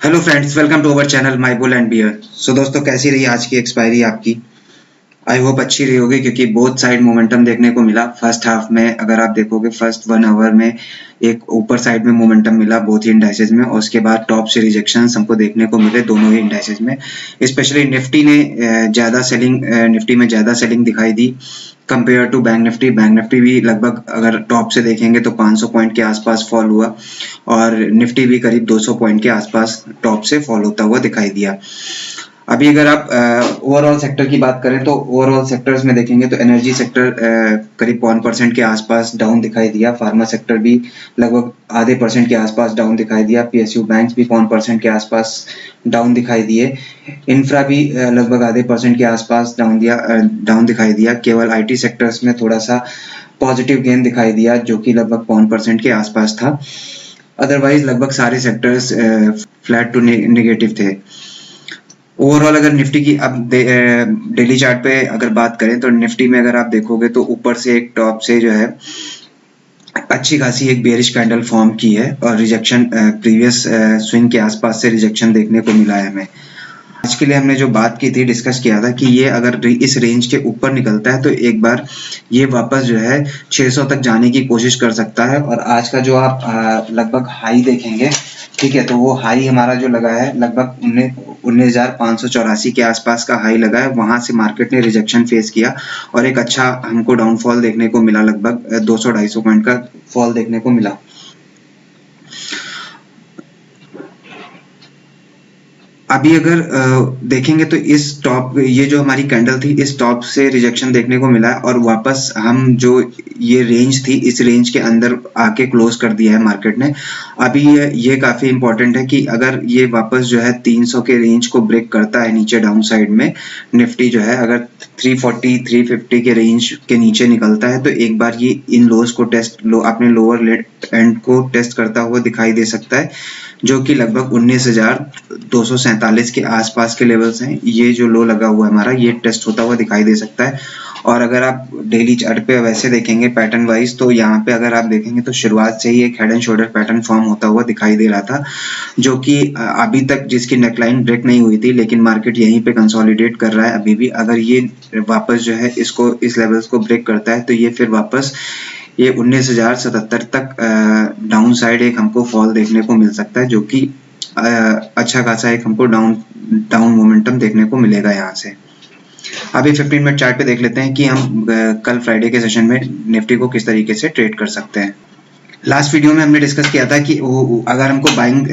Hello friends, welcome to our channel My Bull and Bear. So दोस्तों, कैसी रही आज की एक्सपायरी आपकी? आई होप अच्छी रही होगी, क्योंकि बोथ साइड मोमेंटम देखने को मिला। फर्स्ट हाफ में अगर आप देखोगे, फर्स्ट 1 आवर में एक ऊपर साइड में मोमेंटम मिला बोथ ही इंडाइसेस में, और उसके बाद टॉप से रिजेक्शंस हमको देखने को मिले दोनों ही इंडाइसेस में। स्पेशली निफ्टी ने निफ्टी में ज़्यादा सेलिंग दिखाई दी compare to bank Nifty. Bank Nifty भी लगभग अगर टॉप से देखेंगे तो 500 पॉइंट के आसपास फॉल हुआ, और निफ्टी भी करीब 200 पॉइंट के आसपास टॉप से फॉल होता हुआ दिखाई दिया। अभी अगर आप ओवरऑल सेक्टर की बात करें तो ओवरऑल सेक्टर्स में देखेंगे तो एनर्जी सेक्टर करीब 1% के आसपास डाउन दिखाई दिया। फार्मा सेक्टर भी लगभग आधे % के आसपास डाउन दिखाई दिया। पीएसयू बैंक्स भी 1% के आसपास डाउन दिखाई दिए। इंफ्रा भी लगभग आधे % के आसपास डाउन दिखाई दिया। केवल आईटी सेक्टर्स में थोड़ा सा पॉजिटिव गेन दिखाई दिया, जो कि लगभग 1% के आसपास था। अदरवाइज लगभग सारे सेक्टर्स फ्लैट टू नेगेटिव थे। ओवरऑल अगर निफ्टी की अब डेली चार्ट पे अगर बात करें तो निफ्टी में अगर आप देखोगे तो ऊपर से एक टॉप से जो है अच्छी खासी एक बेरिश कैंडल फॉर्म की है, और रिजेक्शन प्रीवियस स्विंग के आसपास से रिजेक्शन देखने को मिला है हमें। आज के लिए हमने जो बात की थी, डिस्कस किया था कि ये अगर इस रेंज के ऊपर निकलता है तो एक बार ये वापस जो है 600 तक जाने की कोशिश कर सकता है। और आज का जो आप लगभग हाई देखेंगे, ठीक है, तो वो हाई हमारा जो लगा है लगभग 19,584 के आसपास का हाई लगा है। वहां से मार्केट ने रिजेक्शन फेस किया और एक अच्छा हमको डाउनफॉल देखने को मिला, लगभग 200-250 पॉइंट का फॉल देखने को मिला। अभी अगर देखेंगे तो इस टॉप, ये जो हमारी कैंडल थी, इस टॉप से रिजेक्शन देखने को मिला है, और वापस हम जो ये रेंज थी, इस रेंज के अंदर आके क्लोज कर दिया है मार्केट ने। अभी ये काफी इंपॉर्टेंट है कि अगर ये वापस जो है 300 के रेंज को ब्रेक करता है नीचे डाउन साइड में, निफ्टी जो है अगर 340 350 के रेंज के नीचे निकलता है तो एक बार ये इन लोज को अपने लोअर एंड को टेस्ट करता हुआ दिखाई दे सकता है, जो कि लगभग 19,247 के आसपास के लेवल्स हैं। ये जो लो लगा हुआ है हमारा, ये टेस्ट होता हुआ दिखाई दे सकता है। और अगर आप डेली चार्ट पे वैसे देखेंगे पैटर्न वाइज, तो यहाँ पे अगर आप देखेंगे तो शुरुआत से ही एक head and shoulder pattern form होता हुआ दिखाई दे रहा था, जो कि अभी तक जिसकी नेकलाइन ब्रेक नहीं हुई थी, लेकिन मार्केट यहीं पे कंसोलिडेट कर रहा है अभी भी। अगर ये वापस जो है इसको इस लेवल्स को ब्रेक करता है तो ये फिर वापस ये 19,077 तक डाउन साइड एक हमको फॉल देखने को मिल सकता है, जो कि अच्छा खासा एक हमको डाउन मोमेंटम देखने को मिलेगा यहाँ से। अभी 15 मिनट चार्ट पे देख लेते हैं कि हम कल फ्राइडे के सेशन में निफ्टी को किस तरीके से ट्रेड कर सकते हैं। लास्ट वीडियो में हमने डिस्कस किया था कि अगर हमको बाइंग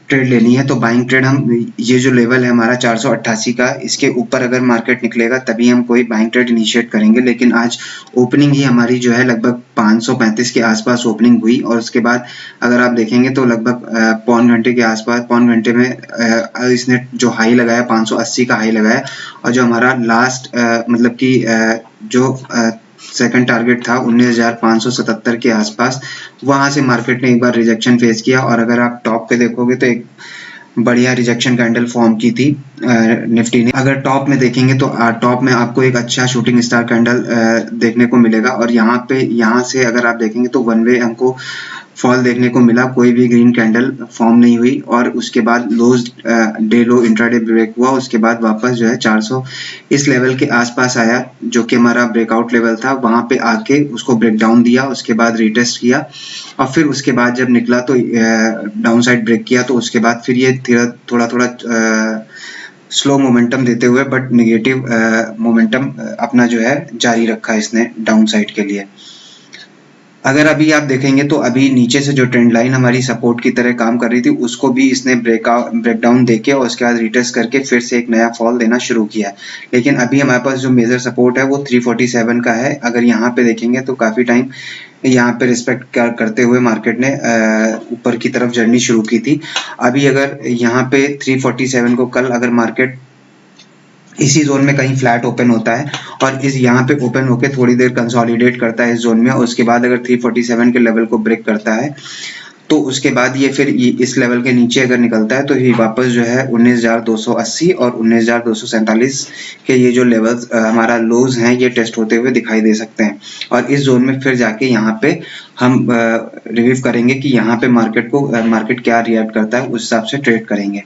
ट्रेड लेनी है तो बाइंग ट्रेड हम ये जो लेवल है हमारा 488 का, इसके ऊपर अगर मार्केट निकलेगा तभी हम कोई बाइंग ट्रेड इनिशिएट करेंगे। लेकिन आज ओपनिंग ही हमारी जो है लगभग 535 के आसपास ओपनिंग हुई, और उसके बाद अगर आप देखेंगे तो लगभग पौन घंटे के आसपास, पौन घंटे में इसने जो हाई लगाया 580 का हाई लगाया, और जो हमारा लास्ट मतलब कि जो सेकंड टारगेट था 19,577 के आसपास, वहां से मार्केट ने एक बार रिजेक्शन फेस किया। और अगर आप टॉप पे देखोगे तो एक बढ़िया रिजेक्शन कैंडल फॉर्म की थी निफ्टी ने। अगर टॉप में देखेंगे तो टॉप में आपको एक अच्छा शूटिंग स्टार कैंडल देखने को मिलेगा, और यहाँ से अगर आप देखेंगे तो वन वे हमको फॉल देखने को मिला, कोई भी ग्रीन कैंडल फॉर्म नहीं हुई, और उसके बाद लोज डे लो इंट्राडे ब्रेक हुआ। उसके बाद वापस जो है 400 इस लेवल के आसपास आया, जो कि हमारा ब्रेकआउट लेवल था। वहां पे आके उसको ब्रेक डाउन दिया, उसके बाद रीटेस्ट किया, और फिर उसके बाद जब निकला तो डाउन साइड ब्रेक किया। तो उसके बाद फिर ये थोड़ा स्लो मोमेंटम देते हुए बट नेगेटिव मोमेंटम अपना जो है जारी रखा इसने डाउन साइड के लिए। अगर अभी आप देखेंगे तो अभी नीचे से जो ट्रेंड लाइन हमारी सपोर्ट की तरह काम कर रही थी, उसको भी इसने ब्रेकडाउन देके और उसके बाद रिटेस्ट करके फिर से एक नया फॉल देना शुरू किया है। लेकिन अभी हमारे पास जो मेजर सपोर्ट है वो 347 का है। अगर यहाँ पे देखेंगे तो काफी टाइम यहाँ पे रिस्पेक्ट करते हुए मार्केट ने ऊपर की तरफ जर्नी शुरू की थी। अभी अगर यहाँ पे 347 को कल अगर मार्केट इसी जोन में कहीं फ्लैट ओपन होता है और इस यहाँ पे ओपन होके थोड़ी देर कंसोलिडेट करता है इस जोन में, और उसके बाद अगर 347 के लेवल को ब्रेक करता है तो उसके बाद ये फिर इस लेवल के नीचे अगर निकलता है तो ये वापस जो है 19,280 और 19,247 के ये जो लेवल्स हमारा लोज हैं ये टेस्ट होते हुए दिखाई दे सकते हैं। और इस जोन में फिर जाके यहाँ पे हम रिव्यू करेंगे कि यहाँ पे मार्केट क्या रिएक्ट करता है, उस हिसाब से ट्रेड करेंगे।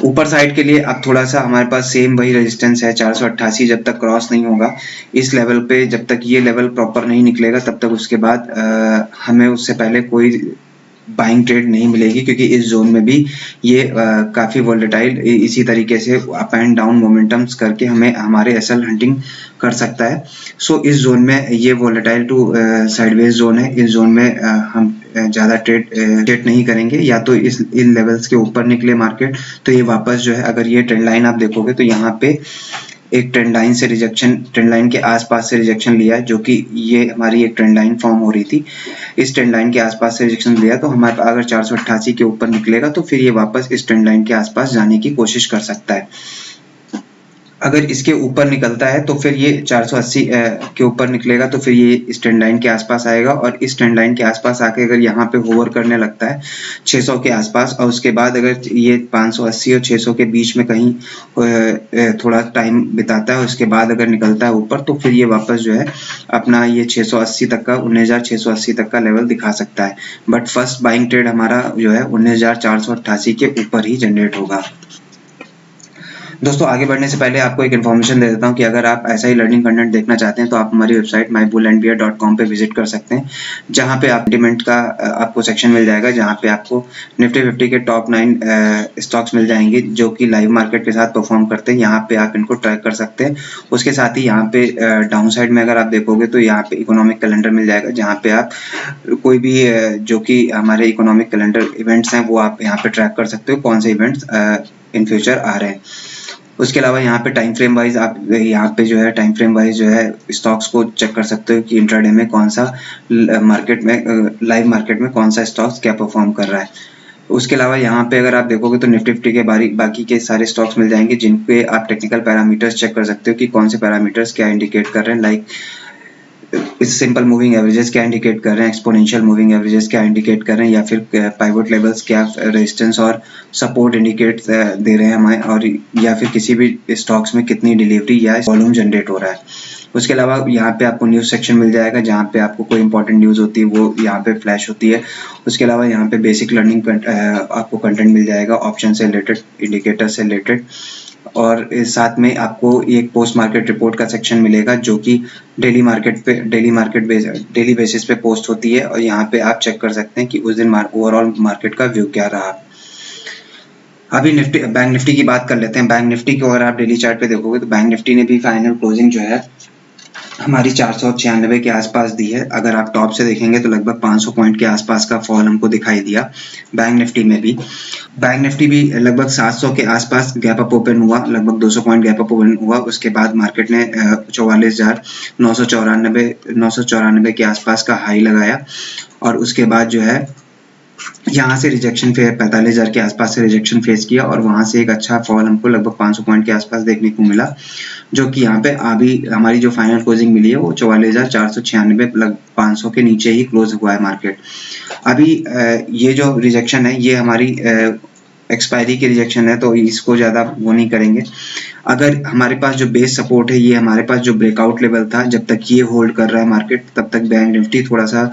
ऊपर साइड के लिए अब थोड़ा सा हमारे पास सेम वही रेजिस्टेंस है 488, जब तक क्रॉस नहीं होगा इस लेवल पे, जब तक ये लेवल प्रॉपर नहीं निकलेगा तब तक उसके बाद हमें उससे पहले कोई बाइंग ट्रेड नहीं मिलेगी, क्योंकि इस जोन में भी ये काफ़ी वोलेटाइल इसी तरीके से अप एंड डाउन मोमेंटम्स करके हमें हमारे एसएल हंटिंग कर सकता है। सो इस जोन में ये वोलेटाइल टू साइडवेज जोन है, इस जोन में हम ज़्यादा ट्रेड नहीं करेंगे। या तो इन लेवल्स के ऊपर निकले मार्केट तो ये वापस जो है, अगर ये ट्रेंड लाइन आप देखोगे तो यहाँ पे एक ट्रेंड लाइन से रिजेक्शन, ट्रेंड लाइन के आसपास से रिजेक्शन लिया है, जो कि ये हमारी एक ट्रेंड लाइन फॉर्म हो रही थी, इस ट्रेंड लाइन के आसपास से रिजेक्शन लिया। तो हमारे अगर 488 के ऊपर निकलेगा तो फिर ये वापस इस ट्रेंड लाइन के आसपास जाने की कोशिश कर सकता है। अगर इसके ऊपर निकलता है तो फिर ये 480 के ऊपर निकलेगा तो फिर ये इस ट्रेंड लाइन के आसपास आएगा, और इस ट्रेंड लाइन के आसपास आके अगर यहाँ पे होवर करने लगता है 600 के आसपास, और उसके बाद अगर ये 580 और 600 के बीच में कहीं थोड़ा टाइम बिताता है, उसके बाद अगर निकलता है ऊपर तो फिर ये वापस जो है अपना ये 680 तक का 19,680 तक का लेवल दिखा सकता है। बट फर्स्ट बाइंग ट्रेड हमारा जो है 19,488 के ऊपर ही जनरेट होगा। दोस्तों आगे बढ़ने से पहले आपको एक इन्फॉर्मेशन दे देता हूं कि अगर आप ऐसा ही लर्निंग कंटेंट देखना चाहते हैं तो आप हमारी वेबसाइट mybullandbear.com पे विजिट कर सकते हैं, जहां पे आप सेंटिमेंट का आपको सेक्शन मिल जाएगा, जहां पे आपको निफ्टी 50 के टॉप 9 स्टॉक्स मिल जाएंगे जो कि लाइव मार्केट के साथ परफॉर्म करते हैं। यहाँ पे आप इनको ट्रैक कर सकते हैं। उसके साथ ही यहाँ पे डाउन साइड में अगर आप देखोगे तो यहाँ पे इकोनॉमिक कैलेंडर मिल जाएगा, जहाँ पे आप कोई भी जो कि हमारे इकोनॉमिक कैलेंडर इवेंट्स हैं वो आप यहाँ पे ट्रैक कर सकते हो, कौन से इवेंट्स इन फ्यूचर आ रहे हैं। उसके अलावा यहाँ पे टाइम फ्रेम वाइज आप यहाँ पे जो है टाइम फ्रेम वाइज जो है स्टॉक्स को चेक कर सकते हो कि इंट्राडे में कौन सा मार्केट में लाइव मार्केट में कौन सा स्टॉक्स क्या परफॉर्म कर रहा है। उसके अलावा यहाँ पे अगर आप देखोगे तो निफ्टी 50 के बाकी के सारे स्टॉक्स मिल जाएंगे, जिन पे आप टेक्निकल पैरामीटर्स चेक कर सकते हो कि कौन से पैरामीटर्स क्या इंडिकेट कर रहे हैं, लाइक इस सिंपल मूविंग एवरेजेस क्या इंडिकेट कर रहे हैं, एक्सपोनेंशियल मूविंग एवरेजेस क्या इंडिकेट कर रहे हैं, या फिर पाइवट लेवल्स क्या रेजिस्टेंस और सपोर्ट इंडिकेट दे रहे हैं हमें, और या फिर किसी भी स्टॉक्स में कितनी डिलीवरी या वॉल्यूम जनरेट हो रहा है। उसके अलावा यहाँ पे आपको न्यूज़ सेक्शन मिल जाएगा, जहाँ पे आपको कोई इंपॉर्टेंट न्यूज़ होती है वो यहाँ पे फ्लैश होती है। उसके अलावा यहाँ पे बेसिक लर्निंग आपको कंटेंट मिल जाएगा, ऑप्शन से रिलेटेड, इंडिकेटर से रिलेटेड, और साथ में आपको एक पोस्ट मार्केट रिपोर्ट का सेक्शन मिलेगा जो कि डेली बेसिस पे पोस्ट होती है, और यहाँ पे आप चेक कर सकते हैं कि उस दिन ओवरऑल मार्केट का व्यू क्या रहा। अभी बैंक निफ्टी की बात कर लेते हैं। बैंक निफ्टी को अगर आप डेली चार्ट पे देखोगे तो बैंक निफ्टी ने भी फाइनल क्लोजिंग जो है हमारी 496 के आसपास दी है। अगर आप टॉप से देखेंगे तो लगभग 500 पॉइंट के आसपास का फॉल हमको दिखाई दिया। बैंक निफ्टी में भी लगभग 700 के आसपास गैप अप ओपन हुआ, लगभग 200 पॉइंट गैप अप ओपन हुआ। उसके बाद मार्केट ने 44,994 के आसपास का हाई लगाया, और उसके बाद जो है यहाँ से रिजेक्शन फेस 45,000 के आसपास से रिजेक्शन फेस किया, और वहां से एक अच्छा फॉल हमको लगभग 500 पॉइंट के आसपास देखने को मिला, जो कि यहाँ पे अभी हमारी जो फाइनल क्लोजिंग मिली है वो 44,496 लगभग 500 के नीचे ही क्लोज हुआ है मार्केट। अभी ये जो रिजेक्शन है ये हमारी एक्सपायरी की रिजेक्शन है, तो इसको ज़्यादा वो नहीं करेंगे। अगर हमारे पास जो बेस सपोर्ट है, ये हमारे पास जो ब्रेकआउट लेवल था, जब तक ये होल्ड कर रहा है मार्केट तब तक बैंक निफ्टी थोड़ा सा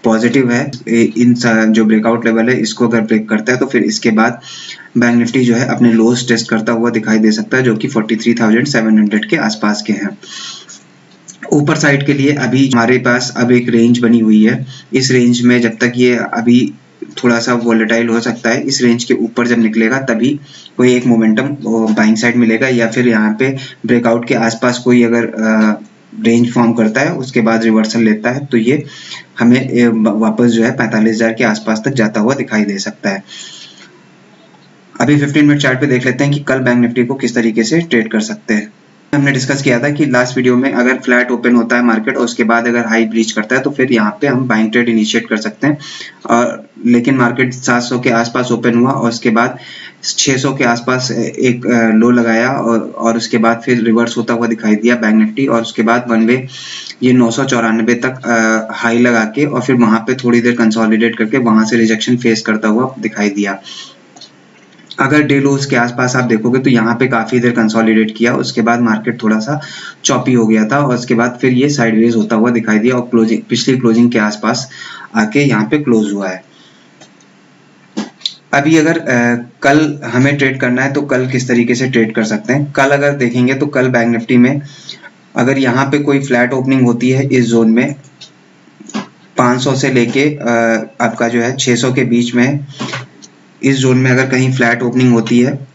पॉजिटिव है। इन जो ब्रेकआउट लेवल है इसको अगर ब्रेक करता है तो फिर इसके बाद बैंक निफ्टी जो है अपने लोस टेस्ट करता हुआ दिखाई दे सकता है, जो कि 43,700 के आसपास के हैं। ऊपर साइड के लिए अभी हमारे पास अब एक रेंज बनी हुई है। इस रेंज में जब तक ये अभी थोड़ा सा वॉलेटाइल हो सकता है, इस रेंज के ऊपर जब निकलेगा तभी कोई एक मोमेंटम बाइंग साइड मिलेगा, या फिर यहाँ पे ब्रेकआउट के आसपास कोई अगर रेंज फॉर्म करता है उसके बाद रिवर्सल लेता है तो ये हमें वापस जो है 45,000 के आसपास तक जाता हुआ दिखाई दे सकता है। अभी 15 मिनट चार्ट पे देख लेते हैं कि कल बैंक निफ्टी को किस तरीके से ट्रेड कर सकते हैं। हमने डिस्कस किया था कि लास्ट वीडियो में अगर फ्लैट ओपन होता है मार्केट और उसके बाद अगर हाई ब्रीच करता है तो फिर यहाँ पे हम बाइंग ट्रेड इनिशिएट कर सकते हैं। और लेकिन मार्केट 700 के आसपास ओपन हुआ और उसके बाद 600 के आसपास एक लो लगाया और उसके बाद फिर रिवर्स होता हुआ दिखाई दिया बैंक निफ्टी, और उसके बाद वन वे ये 994 तक हाई लगा के और फिर वहां पे थोड़ी देर कंसोलिडेट करके वहां से रिजेक्शन फेस करता हुआ दिखाई दिया। अगर डे लोज के आसपास आप देखोगे तो यहाँ पे काफी देर कंसोलिडेट किया, उसके बाद मार्केट थोड़ा सा चॉपी हो गया था और उसके बाद फिर ये साइडवेज होता हुआ दिखाई दिया और क्लोजिंग पिछली क्लोजिंग के आसपास आके यहाँ पे क्लोज हुआ है। अभी अगर कल हमें ट्रेड करना है तो कल किस तरीके से ट्रेड कर सकते हैं। कल अगर देखेंगे तो कल बैंक निफ्टी में अगर यहाँ पे कोई फ्लैट ओपनिंग होती है इस जोन में 500 से लेके आपका जो है 600 के बीच में, इस जोन में अगर कहीं फ्लैट ओपनिंग होती है,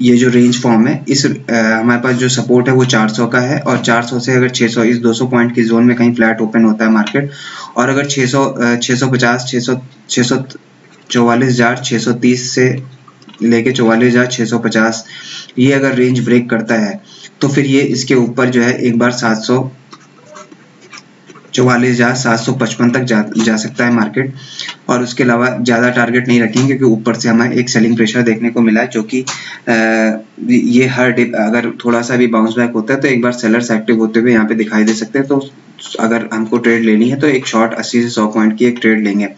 ये जो रेंज फॉर्म है, इस हमारे पास जो सपोर्ट है वो 400 का है और 400 से अगर 600 इस 200 पॉइंट की जोन में कहीं फ्लैट ओपन होता है मार्केट, और अगर 644,630 से लेके 44,650 ये अगर रेंज ब्रेक करता है तो फिर ये इसके ऊपर जो है एक बार 744,755 तक जा सकता है मार्केट। और उसके अलावा ज़्यादा टारगेट नहीं रखेंगे क्योंकि ऊपर से हमें एक सेलिंग प्रेशर देखने को मिला है, जो कि ये हर डिप अगर थोड़ा सा भी बाउंस बैक होता है तो एक बार सेलर्स एक्टिव होते हुए यहाँ पे दिखाई दे सकते हैं। तो अगर हमको ट्रेड लेनी है तो एक शॉर्ट 80 से 100 पॉइंट की एक ट्रेड लेंगे।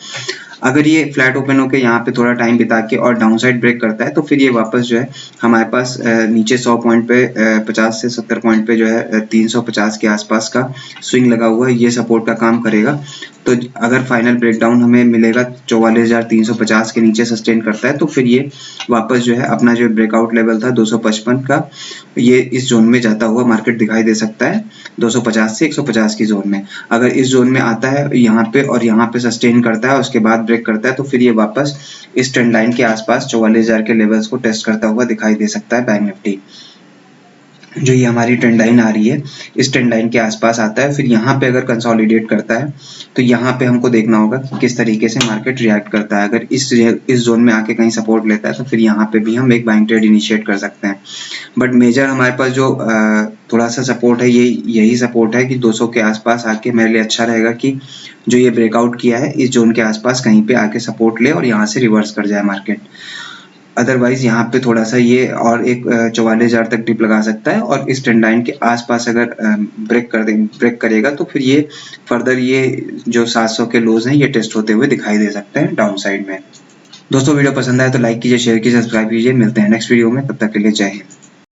अगर ये फ्लैट ओपन होकर यहाँ पे थोड़ा टाइम बिता के और डाउन साइड ब्रेक करता है तो फिर ये वापस जो है हमारे पास नीचे 100 पॉइंट पे 50 से 70 पॉइंट पे जो है 350 के आसपास का स्विंग लगा हुआ है, ये सपोर्ट का काम करेगा। तो अगर फाइनल ब्रेकडाउन हमें मिलेगा 44,350 के नीचे सस्टेन करता है तो फिर ये वापस जो है अपना जो ब्रेकआउट लेवल था 255 का, ये इस जोन में जाता हुआ मार्केट दिखाई दे सकता है 250 से 150 की जोन में। अगर इस जोन में आता है यहाँ पे और यहाँ पे सस्टेन करता है उसके बाद ब्रेक करता है तो फिर ये वापस इस ट्रेंड लाइन के आसपास 44,000 के लेवल्स को टेस्ट करता हुआ दिखाई दे सकता है बैंक निफ्टी। जो ये हमारी ट्रेंड लाइन आ रही है इस ट्रेंड लाइन के आसपास आता है, फिर यहाँ पे अगर कंसोलिडेट करता है तो यहाँ पे हमको देखना होगा कि किस तरीके से मार्केट रिएक्ट करता है। अगर इस जोन में आके कहीं सपोर्ट लेता है तो फिर यहाँ पे भी हम एक बाइंग ट्रेड इनिशिएट कर सकते हैं। बट मेजर हमारे पास जो थोड़ा सा सपोर्ट है यही सपोर्ट है कि 200 के आसपास आके मेरे लिए अच्छा रहेगा कि जो ये ब्रेकआउट किया है इस जोन के आसपास कहीं पे आके सपोर्ट ले और यहाँ से रिवर्स कर जाए मार्केट। अदरवाइज यहाँ पे थोड़ा सा ये और एक 44,000 तक डिप लगा सकता है और इस ट्रेंड लाइन के आसपास अगर ब्रेक करेगा तो फिर ये फर्दर ये जो 700 के लोज हैं ये टेस्ट होते हुए दिखाई दे सकते हैं डाउन साइड में। दोस्तों वीडियो पसंद आए तो लाइक कीजिए, शेयर कीजिए, सब्सक्राइब कीजिए। मिलते हैं नेक्स्ट वीडियो में, तब तक के लिए जय हिंद।